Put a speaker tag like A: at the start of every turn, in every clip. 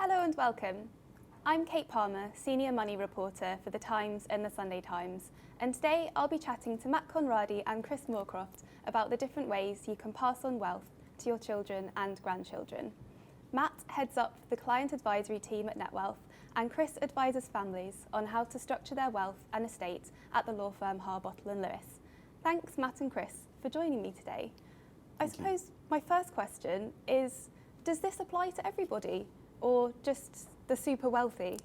A: Hello and welcome. I'm Kate Palmer, Senior Money Reporter for The Times and The Sunday Times, and today I'll be chatting to Matt Conradi and Chris Moorcroft about the different ways you can pass on wealth to your children and grandchildren. Matt heads up the client advisory team at Netwealth, and Chris advises families on how to structure their wealth and estate at the law firm Harbottle & Lewis. Thanks, Matt and Chris, for joining me today. I suppose my first question is, does this apply to everybody or just the super wealthy?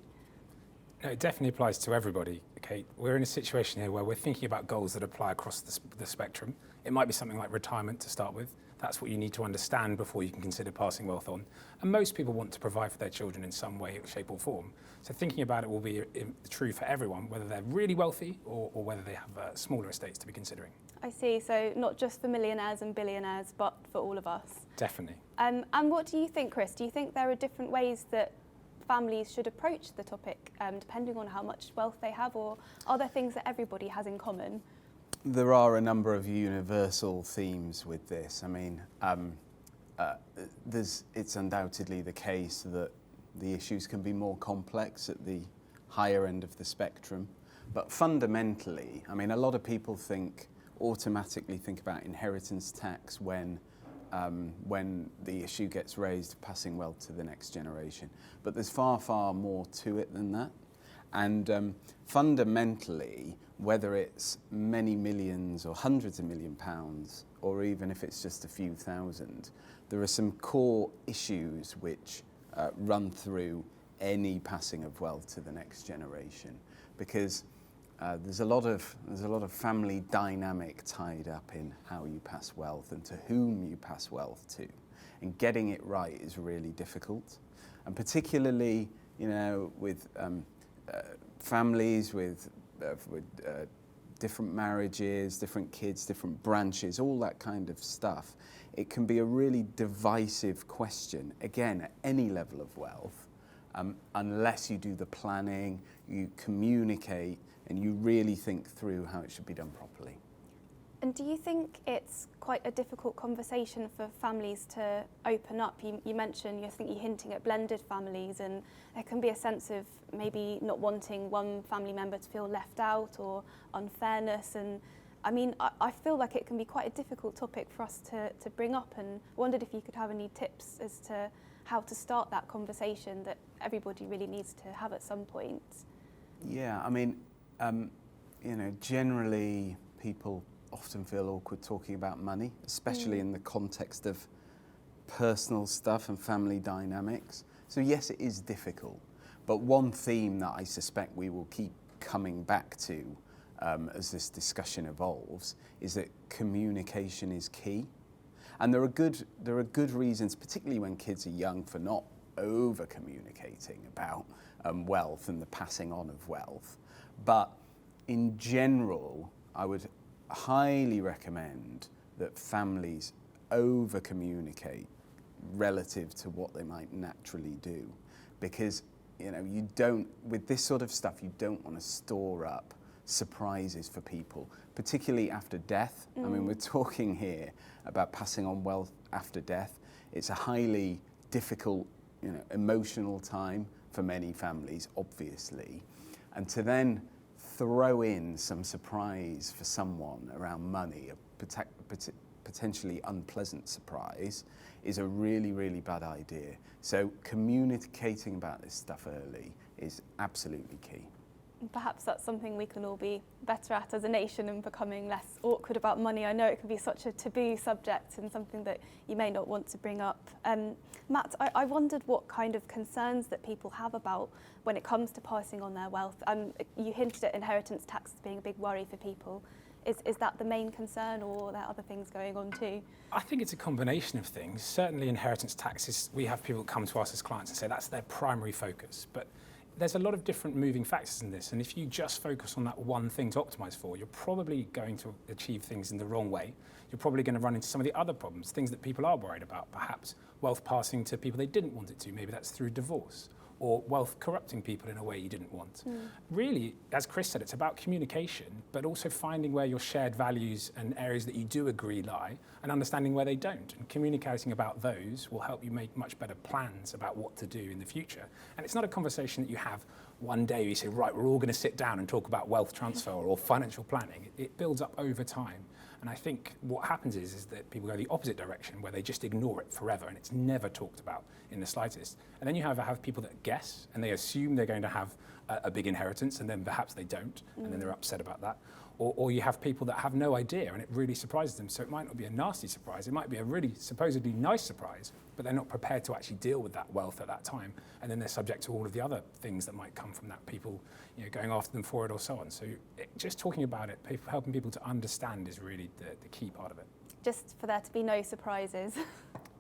B: No, it definitely applies to everybody, Kate. We're in a situation here where we're thinking about goals that apply across the spectrum. It might be something like retirement to start with. That's what you need to understand before you can consider passing wealth on. And most people want to provide for their children in some way, shape or form. So thinking about it will be true for everyone, whether they're really wealthy or whether they have smaller estates to be considering.
A: I see, so not just for millionaires and billionaires, but for all of us.
B: Definitely.
A: And what do you think, Chris? Do you think there are different ways that families should approach the topic, depending on how much wealth they have, or are there things that everybody has in common?
C: There are a number of universal themes with this. I mean, it's undoubtedly the case that the issues can be more complex at the higher end of the spectrum. But fundamentally, I mean, a lot of people automatically think about inheritance tax when the issue gets raised, passing wealth to the next generation. But there's far, far more to it than that. And fundamentally, whether it's many millions or hundreds of £1,000,000, or even if it's just a few thousand, there are some core issues which run through any passing of wealth to the next generation, because there's a lot of family dynamic tied up in how you pass wealth and to whom you pass wealth to, and getting it right is really difficult, and particularly, you know, with families with different marriages, different kids, different branches, all that kind of stuff. It can be a really divisive question, again, at any level of wealth, unless you do the planning, you communicate, and you really think through how it should be done properly.
A: And do you think it's quite a difficult conversation for families to open up? You mentioned, I think you're hinting at blended families, and there can be a sense of maybe not wanting one family member to feel left out or unfairness. And I mean, I feel like it can be quite a difficult topic for us to bring up, and wondered if you could have any tips as to how to start that conversation that everybody really needs to have at some point.
C: Yeah, I mean, you know, generally people often feel awkward talking about money, especially in the context of personal stuff and family dynamics. So yes, it is difficult, but one theme that I suspect we will keep coming back to as this discussion evolves is that communication is key. And there are good reasons, particularly when kids are young, for not over communicating about wealth and the passing on of wealth. But in general, I would highly recommend that families over communicate relative to what they might naturally do, because, you know, with this sort of stuff, you don't want to store up surprises for people, particularly after death. I mean, we're talking here about passing on wealth after death. It's a highly difficult, you know, emotional time for many families, obviously, and to then throw in some surprise for someone around money, a potentially unpleasant surprise, is a really, really bad idea. So communicating about this stuff early is absolutely key.
A: Perhaps that's something we can all be better at as a nation, and becoming less awkward about money. I know it can be such a taboo subject and something that you may not want to bring up. Matt, I wondered what kind of concerns that people have about when it comes to passing on their wealth. You hinted at inheritance tax as being a big worry for people. Is that the main concern, or are there other things going on too?
B: I think it's a combination of things. Certainly inheritance taxes, we have people come to us as clients and say that's their primary focus. But there's a lot of different moving factors in this, and if you just focus on that one thing to optimise for, you're probably going to achieve things in the wrong way. You're probably going to run into some of the other problems, things that people are worried about, perhaps wealth passing to people they didn't want it to. Maybe that's through divorce, or wealth corrupting people in a way you didn't want. Really, as Chris said, it's about communication, but also finding where your shared values and areas that you do agree lie, and understanding where they don't. And communicating about those will help you make much better plans about what to do in the future. And it's not a conversation that you have one day where you say, right, we're all going to sit down and talk about wealth transfer or financial planning. It builds up over time. And I think what happens is that people go the opposite direction, where they just ignore it forever and it's never talked about in the slightest. And then you have people that guess and they assume they're going to have a big inheritance, and then perhaps they don't, and then they're upset about that. Or you have people that have no idea and it really surprises them. So it might not be a nasty surprise, it might be a really supposedly nice surprise, but they're not prepared to actually deal with that wealth at that time. And then they're subject to all of the other things that might come from that, people going after them for it or so on. So just talking about it, helping people to understand is really the key part of it.
A: Just for there to be no surprises.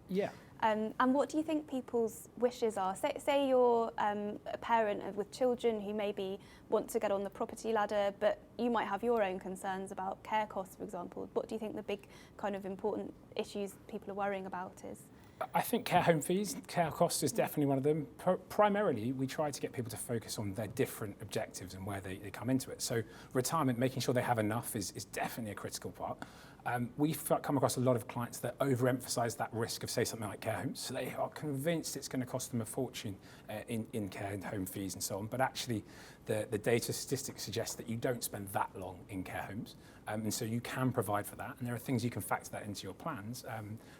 B: Yeah.
A: And what do you think people's wishes are? Say you're a parent with children who maybe want to get on the property ladder, but you might have your own concerns about care costs, for example. What do you think the big kind of important issues people are worrying about is?
B: I think care home fees, care costs is definitely one of them. Primarily, we try to get people to focus on their different objectives and where they come into it. So retirement, making sure they have enough is definitely a critical part. We've come across a lot of clients that overemphasize that risk of, say, something like care homes. So they are convinced it's going to cost them a fortune in care and home fees and so on. But actually, the data statistics suggest that you don't spend that long in care homes. And so you can provide for that. And there are things you can factor that into your plans.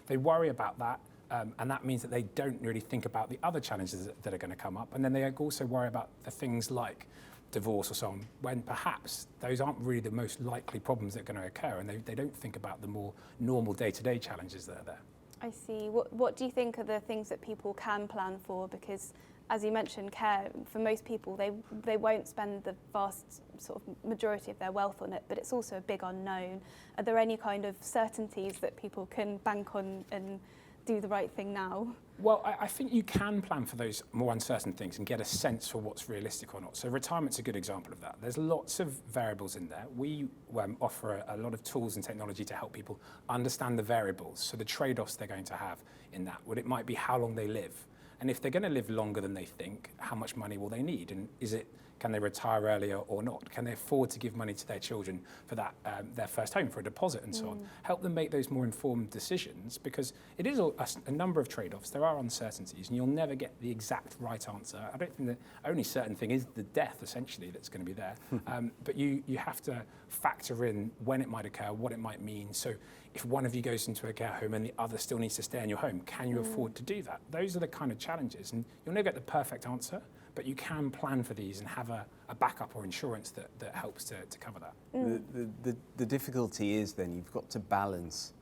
B: They worry about that. And that means that they don't really think about the other challenges that are going to come up. And then they also worry about the things like divorce or so on, when perhaps those aren't really the most likely problems that are going to occur, and they don't think about the more normal day-to-day challenges that are there.
A: I see. What do you think are the things that people can plan for? Because as you mentioned, care, for most people, they won't spend the vast sort of majority of their wealth on it, but it's also a big unknown. Are there any kind of certainties that people can bank on and do the right thing now?
B: Well, I think you can plan for those more uncertain things and get a sense for what's realistic or not. So retirement's a good example of that. There's lots of variables in there. We offer a lot of tools and technology to help people understand the variables, so the trade-offs they're going to have in that. Well, it might be how long they live. And if they're going to live longer than they think, how much money will they need? And can they retire earlier or not? Can they afford to give money to their children for that their first home, for a deposit and so on? Help them make those more informed decisions, because it is a number of trade-offs. There are uncertainties and you'll never get the exact right answer. I don't think the only certain thing is the death, essentially, that's going to be there. But you have to factor in when it might occur, what it might mean. So if one of you goes into a care home and the other still needs to stay in your home, can you afford to do that? Those are the kind of challenges, and you'll never get the perfect answer, but you can plan for these and have a backup or insurance that helps to cover that.
C: The difficulty is then you've got to balance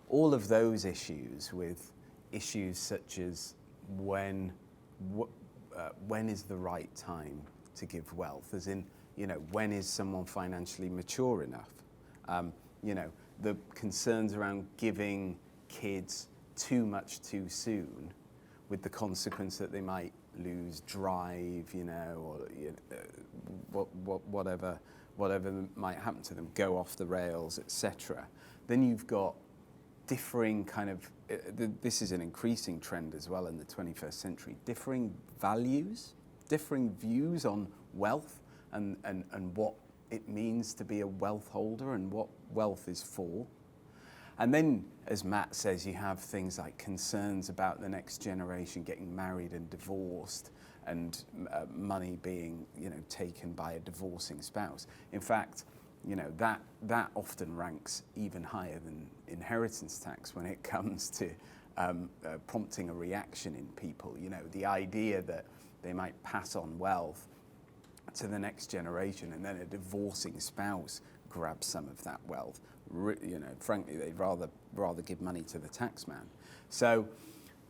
C: all of those issues with issues such as when is the right time to give wealth, as in, when is someone financially mature enough? The concerns around giving kids too much too soon, with the consequence that they might lose drive, or whatever might happen to them, go off the rails, etc. Then you've got differing kind of, this is an increasing trend as well in the 21st century, differing values, differing views on wealth and what it means to be a wealth holder and what wealth is for. And then, as Matt says, you have things like concerns about the next generation getting married and divorced, and money being, taken by a divorcing spouse. In fact, that often ranks even higher than inheritance tax when it comes to prompting a reaction in people. The idea that they might pass on wealth to the next generation, and then a divorcing spouse grabs some of that wealth. Frankly, they'd rather give money to the tax man. So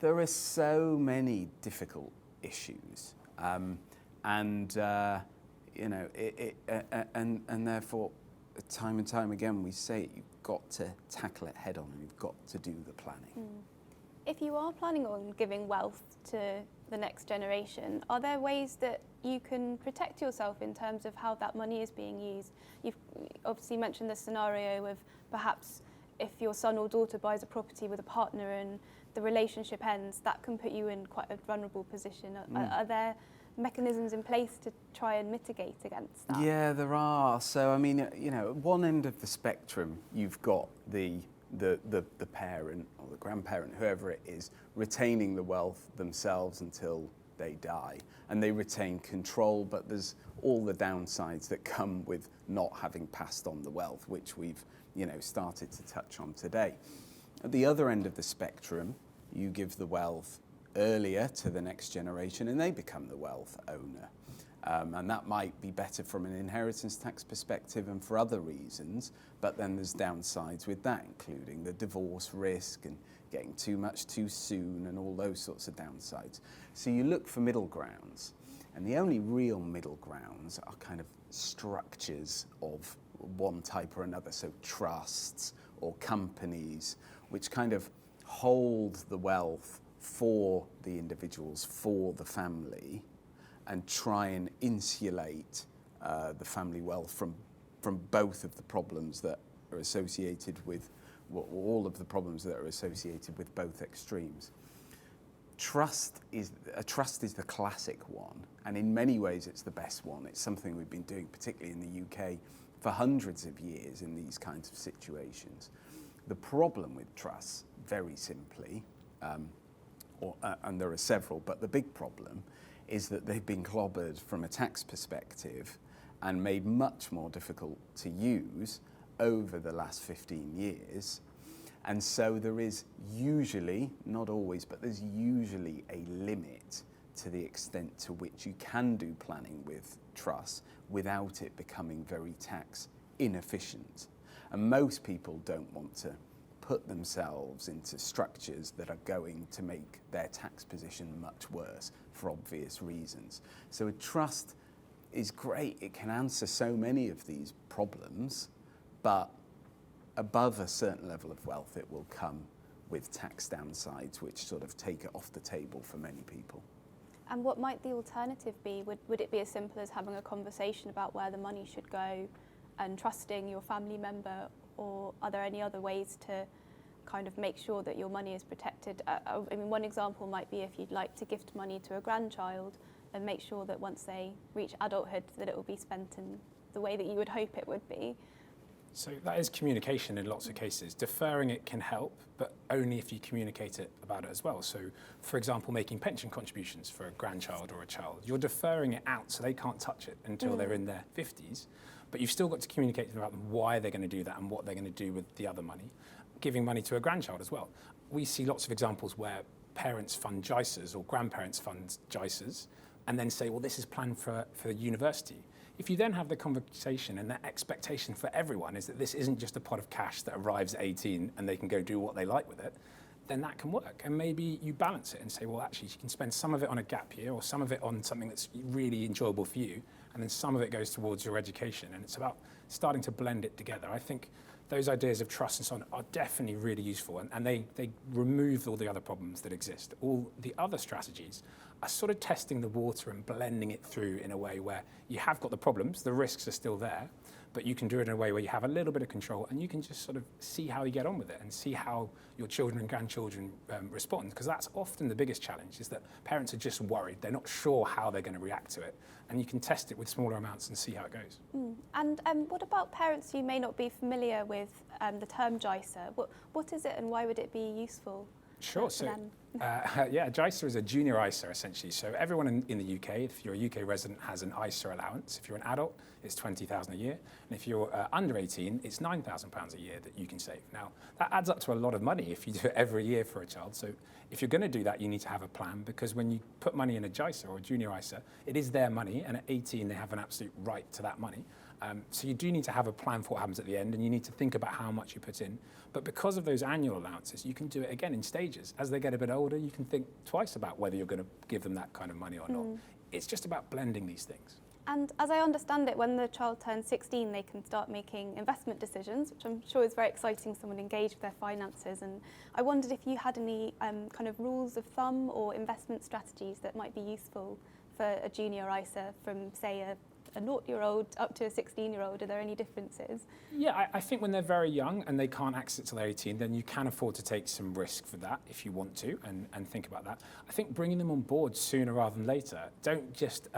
C: there are so many difficult issues, and therefore, time and time again, we say you've got to tackle it head on, and you've got to do the planning.
A: If you are planning on giving wealth to the next generation, are there ways that you can protect yourself in terms of how that money is being used? You've obviously mentioned the scenario of perhaps if your son or daughter buys a property with a partner and the relationship ends, that can put you in quite a vulnerable position. Are there mechanisms in place to try and mitigate against that?
C: Yeah, there are. So, I mean, at one end of the spectrum, you've got the parent or the grandparent, whoever it is, retaining the wealth themselves until they die, and they retain control, but there's all the downsides that come with not having passed on the wealth, which we've started to touch on today. At the other end of the spectrum, you give the wealth earlier to the next generation and they become the wealth owner. And that might be better from an inheritance tax perspective and for other reasons, but then there's downsides with that, including the divorce risk and getting too much too soon and all those sorts of downsides. So you look for middle grounds, and the only real middle grounds are kind of structures of one type or another, so trusts or companies, which kind of hold the wealth for the individuals, for the family, and try and insulate the family wealth from both of the problems that are associated with, all of the problems that are associated with both extremes. Trust is the classic one, and in many ways it's the best one. It's something we've been doing, particularly in the UK, for hundreds of years in these kinds of situations. The problem with trusts, very simply, and there are several, but the big problem is that they've been clobbered from a tax perspective and made much more difficult to use over the last 15 years. And so there is usually, not always, but there's usually a limit to the extent to which you can do planning with trusts without it becoming very tax inefficient. And most people don't want to put themselves into structures that are going to make their tax position much worse for obvious reasons. So a trust is great. It can answer so many of these problems, but above a certain level of wealth, it will come with tax downsides, which sort of take it off the table for many people.
A: And what might the alternative be? Would it be as simple as having a conversation about where the money should go and trusting your family member, or are there any other ways to kind of make sure that your money is protected? I mean, one example might be if you'd like to gift money to a grandchild and make sure that once they reach adulthood that it will be spent in the way that you would hope it would be.
B: So that is communication in lots of cases. Deferring it can help, but only if you communicate about it as well. So, for example, making pension contributions for a grandchild or a child, you're deferring it out so they can't touch it until they're in their 50s, but you've still got to communicate to them about why they're going to do that and what they're going to do with the other money. Giving money to a grandchild as well. We see lots of examples where parents fund JISAs or grandparents fund JISAs and then say, well, this is planned for university. If you then have the conversation and the expectation for everyone is that this isn't just a pot of cash that arrives at 18 and they can go do what they like with it, then that can work. And maybe you balance it and say, well, actually, you can spend some of it on a gap year or some of it on something that's really enjoyable for you, and then some of it goes towards your education. And it's about starting to blend it together. I think those ideas of trust and so on are definitely really useful, and they remove all the other problems that exist. All the other strategies are sort of testing the water and blending it through in a way where you have got the problems, the risks are still there, but you can do it in a way where you have a little bit of control and you can just sort of see how you get on with it and see how your children and grandchildren respond, because that's often the biggest challenge, is that parents are just worried. They're not sure how they're going to react to it, and you can test it with smaller amounts and see how it goes.
A: And what about parents who may not be familiar with the term JISA? What is it and why would it be useful?
B: Sure. So, JISA is a junior ISA essentially. So everyone in the UK, if you're a UK resident, has an ISA allowance. If you're an adult, it's $20,000 a year, and if you're under 18, it's £9,000 a year that you can save. Now that adds up to a lot of money if you do it every year for a child. So if you're going to do that, you need to have a plan, because when you put money in a JISA or a junior ISA, it is their money, and at 18 they have an absolute right to that money. So you do need to have a plan for what happens at the end, and you need to think about how much you put in. But because of those annual allowances, you can do it again in stages. As they get a bit older, you can think twice about whether you're going to give them that kind of money or not. It's just about blending these things.
A: And as I understand it, when the child turns 16, they can start making investment decisions, which I'm sure is very exciting, someone engaged with their finances. And I wondered if you had any kind of rules of thumb or investment strategies that might be useful for a junior ISA from, say, a 0-year-old up to a 16-year-old? Are there any differences?
B: Yeah, I think when they're very young and they can't access it till they're 18, then you can afford to take some risk for that if you want to, and think about that. I think bringing them on board sooner rather than later. Don't just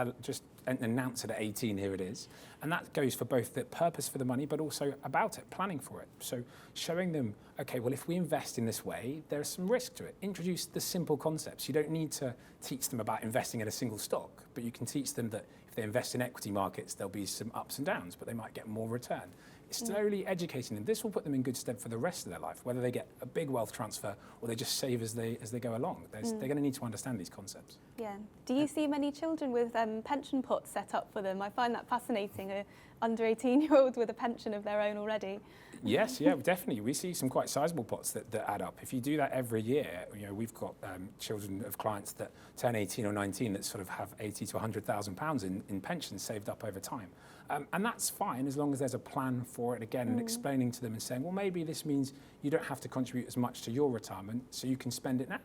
B: announce it at 18, here it is. And that goes for both the purpose for the money, but also about it, planning for it. So showing them, okay, well, if we invest in this way, there's some risk to it. Introduce the simple concepts. You don't need to teach them about investing in a single stock, but you can teach them that if they invest in equity markets, there'll be some ups and downs, but they might get more return. Slowly educating them. This will put them in good stead for the rest of their life, whether they get a big wealth transfer or they just save as they go along. They're going to need to understand these concepts.
A: Yeah. Do you see many children with pension pots set up for them? I find that fascinating. A under 18-year-old with a pension of their own already.
B: Yes, yeah, definitely. We see some quite sizable pots that add up. If you do that every year, we've got children of clients that turn 18 or 19 that sort of have 80 to 100,000 pounds in pensions saved up over time. And that's fine as long as there's a plan for it, again, and explaining to them and saying, well, maybe this means you don't have to contribute as much to your retirement, so you can spend it now.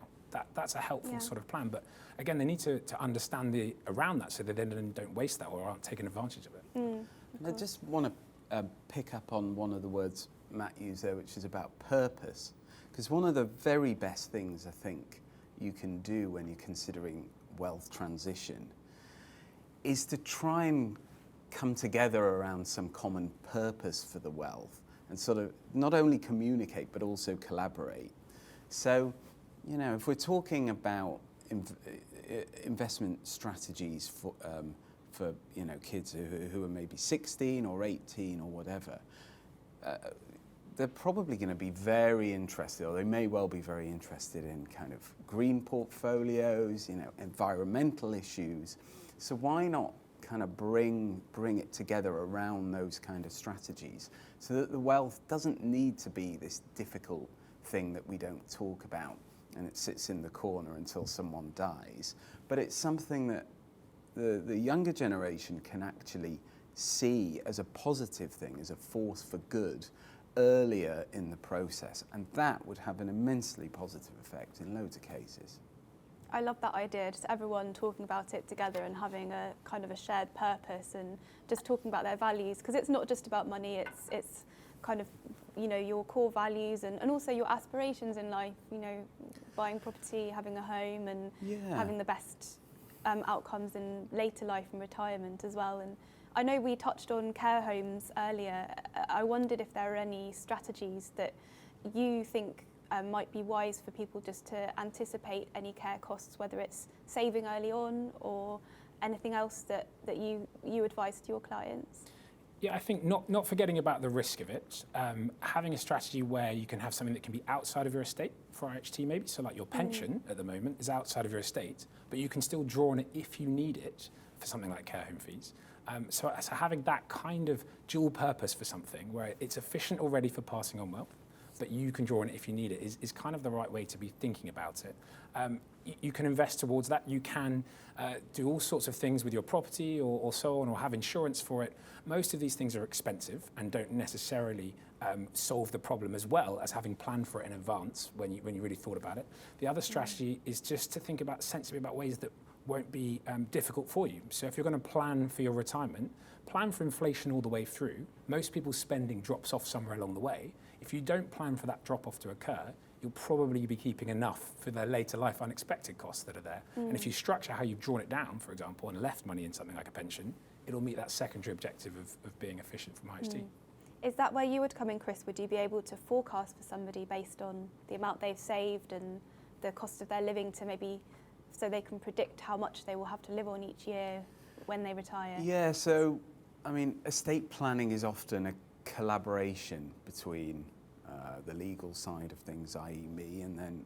B: That's a helpful sort of plan. But again, they need to understand around that so that they then don't waste that or aren't taking advantage of it.
C: And I just want to pick up on one of the words Matt used there, which is about purpose. Because one of the very best things I think you can do when you're considering wealth transition is to try and come together around some common purpose for the wealth and sort of not only communicate but also collaborate. So, if we're talking about investment strategies for kids who are maybe 16 or 18 or whatever, they're probably going to be very interested, or they may well be very interested in kind of green portfolios, environmental issues. So why not kind of bring it together around those kind of strategies so that the wealth doesn't need to be this difficult thing that we don't talk about and it sits in the corner until someone dies, but it's something that the younger generation can actually see as a positive thing, as a force for good earlier in the process, and that would have an immensely positive effect in loads of cases.
A: I love that idea, just everyone talking about it together and having a kind of a shared purpose and just talking about their values, because it's not just about money, it's kind of your core values and also your aspirations in life, buying property, having a home and having the best outcomes in later life and retirement as well. And I know we touched on care homes earlier. I wondered if there are any strategies that you think might be wise for people just to anticipate any care costs, whether it's saving early on or anything else that you advise to your clients.
B: Yeah, I think not forgetting about the risk of it, having a strategy where you can have something that can be outside of your estate for IHT maybe, so like your pension at the moment is outside of your estate, but you can still draw on it if you need it for something like care home fees. So having that kind of dual purpose for something where it's efficient already for passing on wealth, but you can draw on it if you need it is kind of the right way to be thinking about it. You can invest towards that. You can do all sorts of things with your property or so on, or have insurance for it. Most of these things are expensive and don't necessarily solve the problem as well as having planned for it in advance when you really thought about it. The other strategy is just to think about sensibly about ways that won't be difficult for you. So if you're going to plan for your retirement, plan for inflation all the way through. Most people's spending drops off somewhere along the way. If you don't plan for that drop off to occur, you'll probably be keeping enough for the later life unexpected costs that are there. And if you structure how you've drawn it down, for example, and left money in something like a pension, it'll meet that secondary objective of being efficient from IHT.
A: Is that where you would come in, Chris? Would you be able to forecast for somebody based on the amount they've saved and the cost of their living to maybe, so they can predict how much they will have to live on each year when they retire? Yeah,
C: so, estate planning is often a collaboration between the legal side of things, i.e. me, and then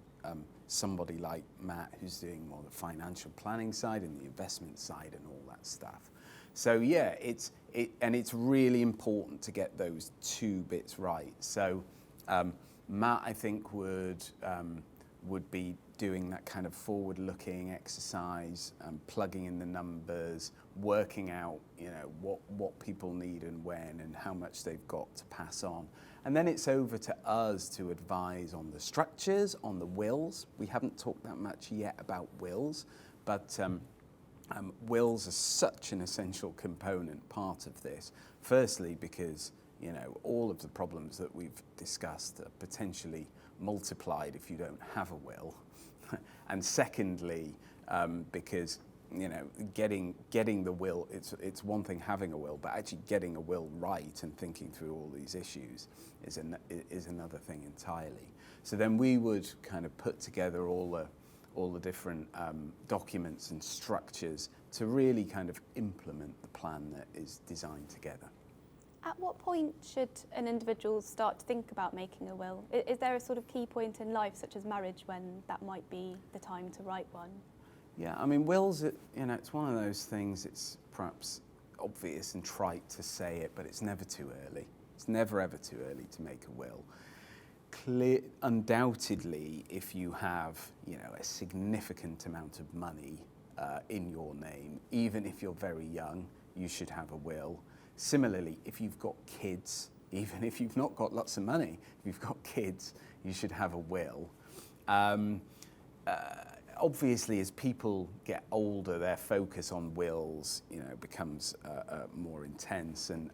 C: somebody like Matt who's doing more the financial planning side and the investment side and all that stuff. So yeah, it's really important to get those two bits right. So Matt, I think, would be doing that kind of forward-looking exercise, plugging in the numbers, working out, what people need and when and how much they've got to pass on. And then it's over to us to advise on the structures, on the wills. We haven't talked that much yet about wills, but Wills are such an essential component part of this. Firstly, because all of the problems that we've discussed are potentially multiplied if you don't have a will, and secondly, because getting the will, it's one thing having a will, but actually getting a will right and thinking through all these issues is another thing entirely. So then we would kind of put together all the different documents and structures to really kind of implement the plan that is designed together.
A: At what point should an individual start to think about making a will? Is there a sort of key point in life, such as marriage, when that might be the time to write one?
C: Yeah, I mean, wills, it's one of those things, it's perhaps obvious and trite to say it, but it's never too early. It's never ever too early to make a will. Undoubtedly, if you have, a significant amount of money in your name, even if you're very young, you should have a will. Similarly, if you've got kids, even if you've not got lots of money, if you've got kids, you should have a will. Obviously, as people get older, their focus on wills, becomes more intense, and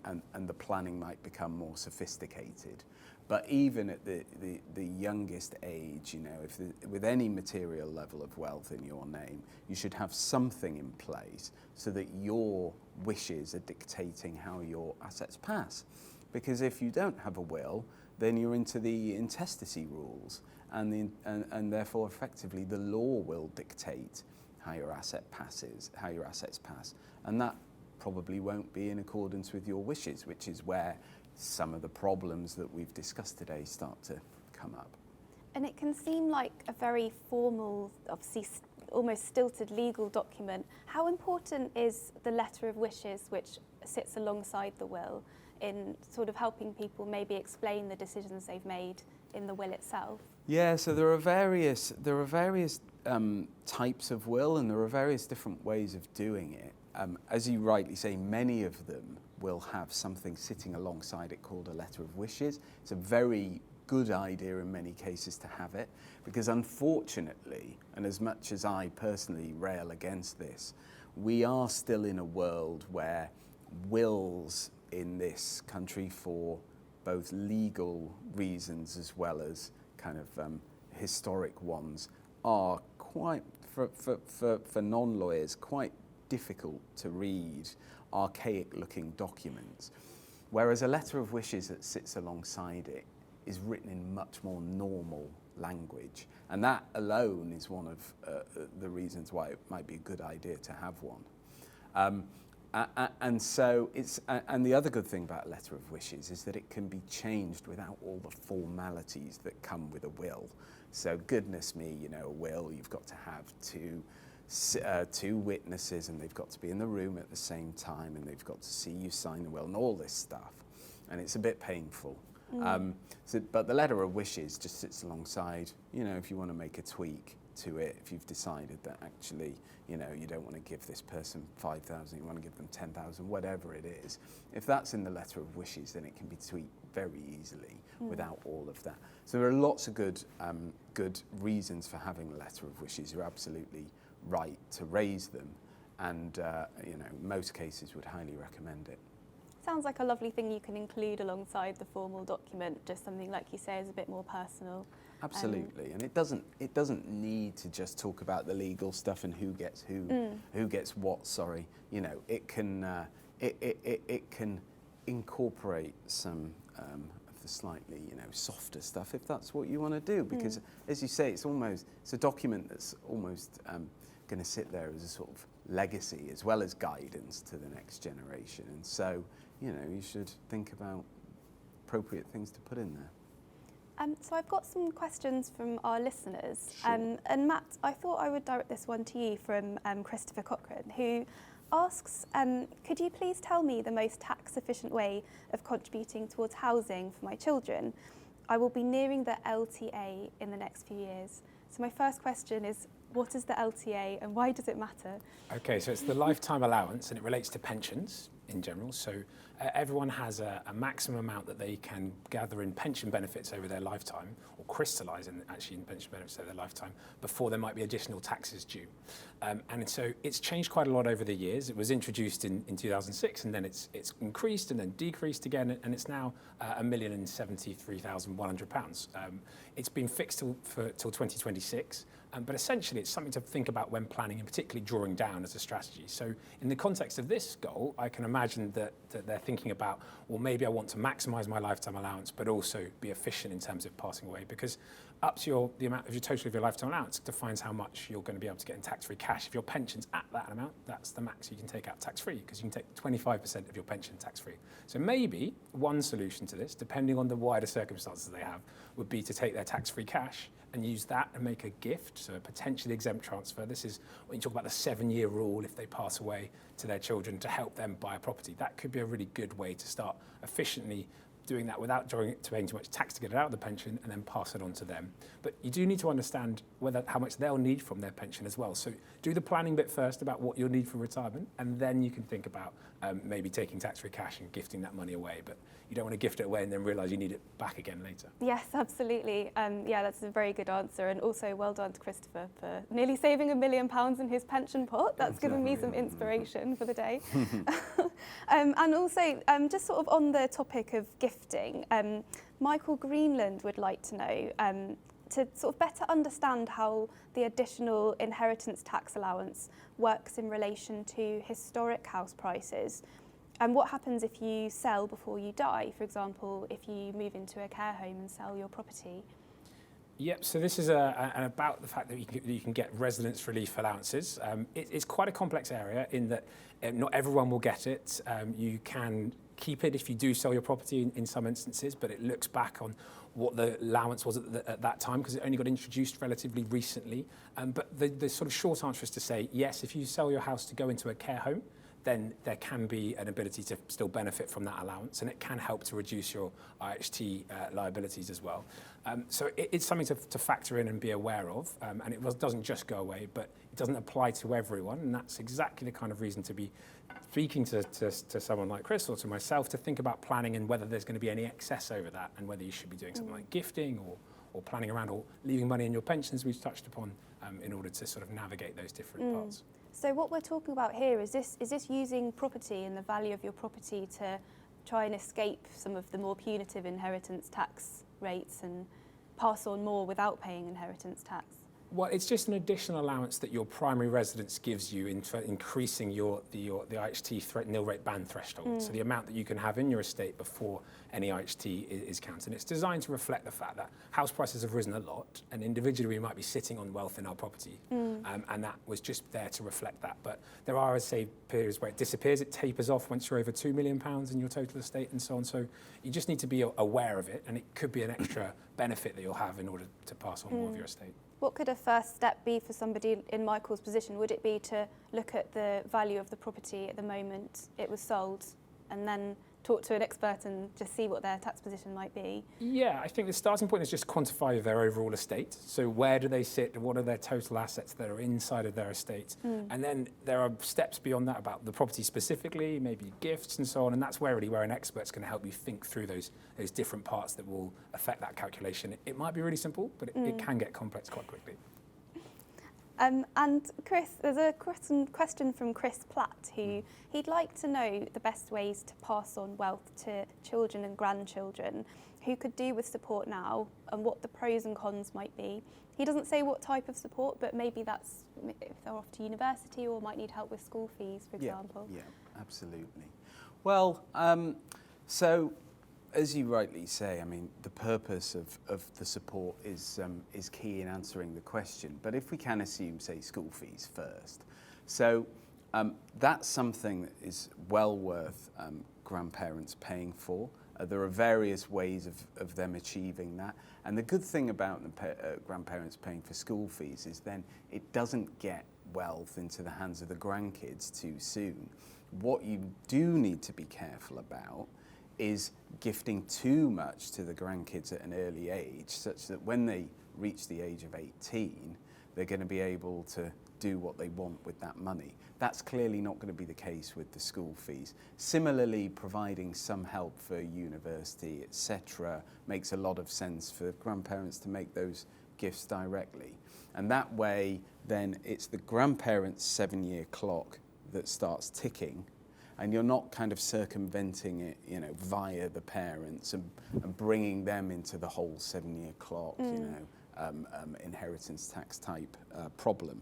C: the planning might become more sophisticated. But even at the youngest age, with any material level of wealth in your name, you should have something in place so that your wishes are dictating how your assets pass. Because if you don't have a will, then you're into the intestacy rules, and therefore effectively the law will dictate how your assets pass, and that probably won't be in accordance with your wishes, which is where some of the problems that we've discussed today start to come up.
A: And it can seem like a very formal, obviously almost stilted legal document. How important is the letter of wishes, which sits alongside the will, in sort of helping people maybe explain the decisions they've made in the will itself?
C: Yeah, so there are various types of will, and there are various different ways of doing it. As you rightly say, many of them will have something sitting alongside it called a letter of wishes. It's a very good idea in many cases to have it, because unfortunately, and as much as I personally rail against this, we are still in a world where wills in this country, for both legal reasons as well as kind of historic ones, are quite, for non-lawyers, quite difficult to read, archaic looking documents. Whereas a letter of wishes that sits alongside it is written in much more normal language. And that alone is one of the reasons why it might be a good idea to have one. And so and the other good thing about a letter of wishes is that it can be changed without all the formalities that come with a will. So goodness me, a will, you've got to have two witnesses, and they've got to be in the room at the same time, and they've got to see you sign the will, and all this stuff. And it's a bit painful. But the letter of wishes just sits alongside, if you want to make a tweak to it, if you've decided that actually, you don't want to give this person 5,000, you want to give them 10,000, whatever it is. If that's in the letter of wishes, then it can be tweaked very easily without all of that. So there are lots of good reasons for having a letter of wishes. You're absolutely right to raise them, and most cases would highly recommend it.
A: Sounds like a lovely thing you can include alongside the formal document, just something like you say is a bit more personal.
C: Absolutely, and it doesn't need to just talk about the legal stuff and who gets who gets what. Sorry, it can incorporate some of the slightly softer stuff if that's what you want to do. Because as you say, it's a document that's almost going to sit there as a sort of legacy as well as guidance to the next generation. And so you should think about appropriate things to put in there.
A: So I've got some questions from our listeners.
C: Sure.
A: And Matt, I thought I would direct this one to you from Christopher Cochrane, who asks, could you please tell me the most tax-efficient way of contributing towards housing for my children? I will be nearing the LTA in the next few years. So my first question is, what is the LTA and why does it matter?
B: Okay, so it's the lifetime allowance, and it relates to pensions. in general. So everyone has a maximum amount that they can gather in pension benefits over their lifetime, or crystallise in pension benefits over their lifetime, before there might be additional taxes due. And so it's changed quite a lot over the years. It was introduced in 2006, and then it's increased and then decreased again, and it's now £1,073,100. It's been fixed till 2026. But essentially, it's something to think about when planning, and particularly drawing down as a strategy. So in the context of this goal, I can imagine that they're thinking about, well, maybe I want to maximise my lifetime allowance, but also be efficient in terms of passing away, because up to the amount of your total of your lifetime allowance defines how much you're going to be able to get in tax-free cash. If your pension's at that amount, that's the max you can take out tax-free, because you can take 25% of your pension tax-free. So maybe one solution to this, depending on the wider circumstances they have, would be to take their tax-free cash and use that and make a gift, so a potentially exempt transfer. This is when you talk about the 7-year rule if they pass away to their children to help them buy a property. That could be a really good way to start efficiently doing that without paying too much tax to get it out of the pension and then pass it on to them. But you do need to understand how much they'll need from their pension as well. So do the planning bit first about what you'll need for retirement, and then you can think about maybe taking tax-free cash and gifting that money away. But you don't want to gift it away and then realise you need it back again later.
A: Yes, absolutely. Yeah, that's a very good answer. And also well done to Christopher for nearly saving £1 million in his pension pot. That's given me some inspiration for the day. And also, just sort of on the topic of gifting, Michael Greenland would like to know, to sort of better understand how the additional inheritance tax allowance works in relation to historic house prices. And what happens if you sell before you die? For example, if you move into a care home and sell your property?
B: Yep, so this is about the fact that you can get residence relief allowances. It's quite a complex area in that not everyone will get it. You can keep it if you do sell your property in some instances, but it looks back on what the allowance was at that time, because it only got introduced relatively recently. But the sort of short answer is to say, yes, if you sell your house to go into a care home, then there can be an ability to still benefit from that allowance, and it can help to reduce your IHT liabilities as well. So it's something to factor in and be aware of, and it doesn't just go away, but it doesn't apply to everyone, and that's exactly the kind of reason to be speaking to someone like Chris or to myself to think about planning and whether there's going to be any excess over that, and whether you should be doing something like gifting or planning around or leaving money in your pensions we've touched upon in order to sort of navigate those different parts.
A: So what we're talking about here, is this using property and the value of your property to try and escape some of the more punitive inheritance tax rates and pass on more without paying inheritance tax?
B: Well, it's just an additional allowance that your primary residence gives you for increasing the IHT nil rate band threshold. So the amount that you can have in your estate before any IHT is counted. And it's designed to reflect the fact that house prices have risen a lot, and individually we might be sitting on wealth in our property. And that was just there to reflect that. But there are, as I say, periods where it disappears, it tapers off once you're over £2 million in your total estate and so on. So you just need to be aware of it, and it could be an extra benefit that you'll have in order to pass on more of your estate.
A: What could a first step be for somebody in Michael's position? Would it be to look at the value of the property at the moment it was sold, and then talk to an expert and just see what their tax position might be? Yeah,
B: I think the starting point is just quantify their overall estate. So where do they sit? What are their total assets that are inside of their estate? And then there are steps beyond that about the property specifically, maybe gifts and so on. And that's where an expert's going to help you think through those different parts that will affect that calculation. It might be really simple, but it can get complex quite quickly.
A: And Chris, there's a question from Chris Platt, who he'd like to know the best ways to pass on wealth to children and grandchildren who could do with support now, and what the pros and cons might be. He doesn't say what type of support, but maybe that's if they're off to university or might need help with school fees, for example.
C: Yeah, absolutely. Well, so as you rightly say, I mean, the purpose of the support is key in answering the question. But if we can assume, say, school fees first, so that's something that is well worth grandparents paying for. There are various ways of them achieving that. And the good thing about grandparents paying for school fees is then it doesn't get wealth into the hands of the grandkids too soon. What you do need to be careful about is gifting too much to the grandkids at an early age, such that when they reach the age of 18, they're going to be able to do what they want with that money. That's clearly not going to be the case with the school fees. Similarly, providing some help for university, etc., makes a lot of sense for grandparents to make those gifts directly. And that way, then it's the grandparents' 7-year clock that starts ticking, and you're not kind of circumventing it, via the parents and bringing them into the whole 7-year clock, inheritance tax type problem.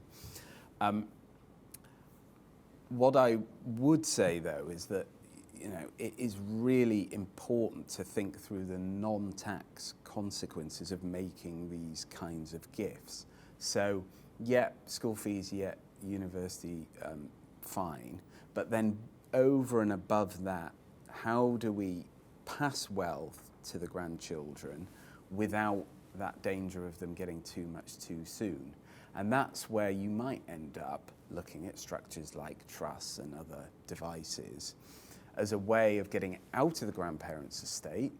C: What I would say, though, is that it is really important to think through the non-tax consequences of making these kinds of gifts. So, school fees, university, fine, but then over and above that, how do we pass wealth to the grandchildren without that danger of them getting too much too soon? And that's where you might end up looking at structures like trusts and other devices as a way of getting out of the grandparents' estate,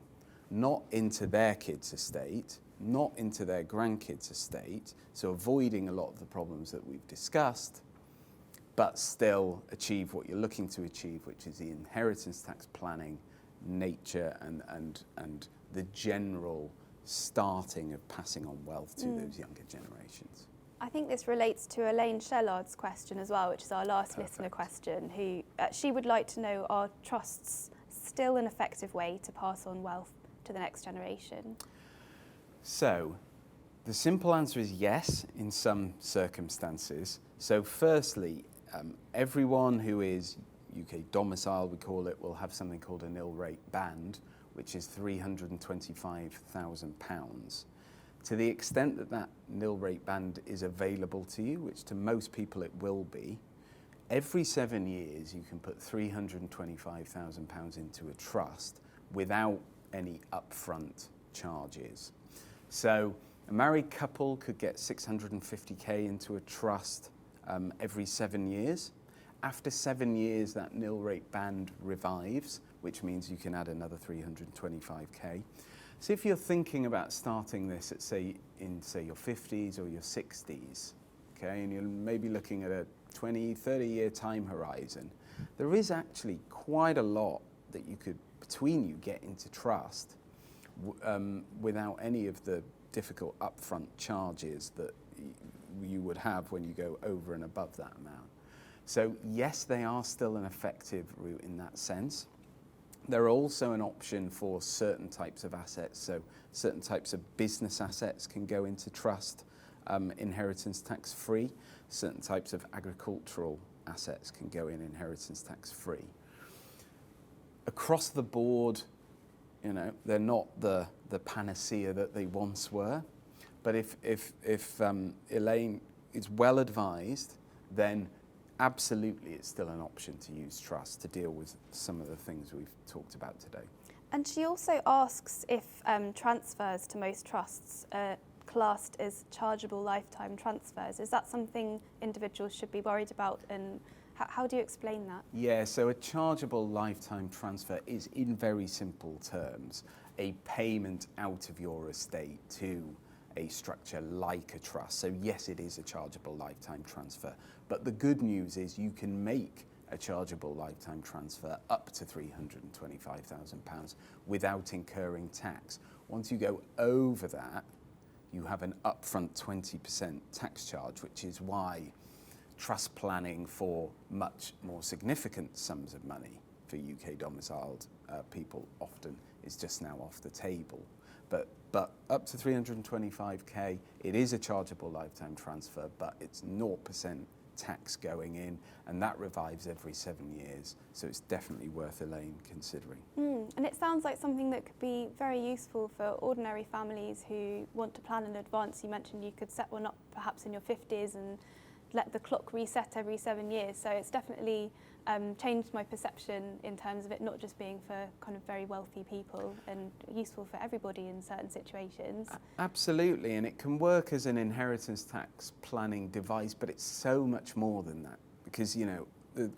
C: not into their kids' estate, not into their grandkids' estate, so avoiding a lot of the problems that we've discussed, but still achieve what you're looking to achieve, which is the inheritance tax planning nature and the general starting of passing on wealth to those younger generations.
A: I think this relates to Elaine Shellard's question as well, which is our last
C: Perfect.
A: listener question, who she would like to know, are trusts still an effective way to pass on wealth to the next generation?
C: So, the simple answer is yes, in some circumstances. So firstly, everyone who is UK domiciled, we call it, will have something called a nil rate band, which is £325,000. To the extent that that nil rate band is available to you, which to most people it will be, every 7 years you can put £325,000 into a trust without any upfront charges. So a married couple could get 650k into a trust every 7 years. After 7 years, that nil rate band revives, which means you can add another 325k. So if you're thinking about starting this at say your 50s or your 60s, okay, and you're maybe looking at a 20, 30-year time horizon, there is actually quite a lot that you could, between you, get into trust without any of the difficult upfront charges that you would have when you go over and above that amount. So yes, they are still an effective route in that sense. They're also an option for certain types of assets. So certain types of business assets can go into trust, inheritance tax free. Certain types of agricultural assets can go in inheritance tax free. Across the board, they're not the panacea that they once were. But if Elaine is well advised, then absolutely it's still an option to use trust to deal with some of the things we've talked about today.
A: And she also asks if transfers to most trusts are classed as chargeable lifetime transfers. Is that something individuals should be worried about, and how do you explain that?
C: Yeah, so a chargeable lifetime transfer is, in very simple terms, a payment out of your estate to a structure like a trust. So yes, it is a chargeable lifetime transfer. But the good news is you can make a chargeable lifetime transfer up to £325,000 without incurring tax. Once you go over that, you have an upfront 20% tax charge, which is why trust planning for much more significant sums of money for UK domiciled people often is just now off the table. But up to 325k, it is a chargeable lifetime transfer, but it's 0% tax going in, and that revives every 7 years. So it's definitely worth Elaine considering.
A: And it sounds like something that could be very useful for ordinary families who want to plan in advance. You mentioned you could set one up perhaps in your 50s and let the clock reset every 7 years. So it's definitely changed my perception in terms of it not just being for kind of very wealthy people, and useful for everybody in certain situations.
C: Absolutely, and it can work as an inheritance tax planning device, but it's so much more than that, because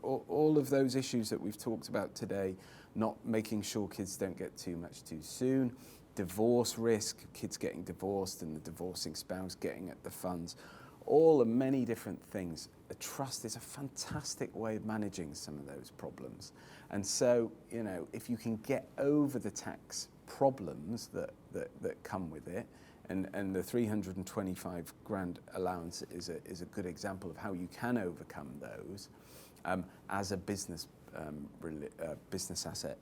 C: all of those issues that we've talked about today, not making sure kids don't get too much too soon, divorce risk, kids getting divorced and the divorcing spouse getting at the funds, all the many different things. A trust is a fantastic way of managing some of those problems. And so, you know, if you can get over the tax problems that come with it, and the 325 grand allowance is a good example of how you can overcome those as a business asset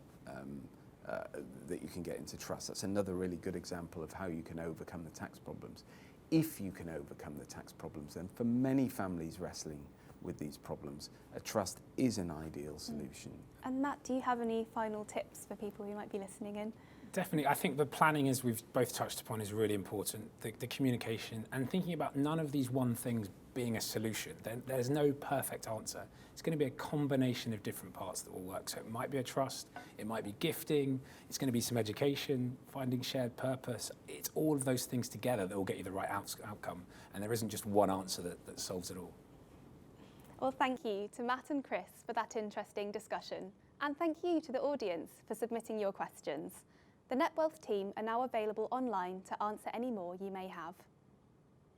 C: that you can get into trust. That's another really good example of how you can overcome the tax problems. If you can overcome the tax problems, then for many families wrestling with these problems, a trust is an ideal solution.
A: And Matt, do you have any final tips for people who might be listening in?
B: Definitely. I think the planning, as we've both touched upon, is really important. The communication and thinking about none of these one things being a solution. There's no perfect answer. It's going to be a combination of different parts that will work. So it might be a trust, it might be gifting, it's going to be some education, finding shared purpose. It's all of those things together that will get you the right outcome. And there isn't just one answer that solves it all.
A: Well, thank you to Matt and Chris for that interesting discussion. And thank you to the audience for submitting your questions. The Netwealth team are now available online to answer any more you may have.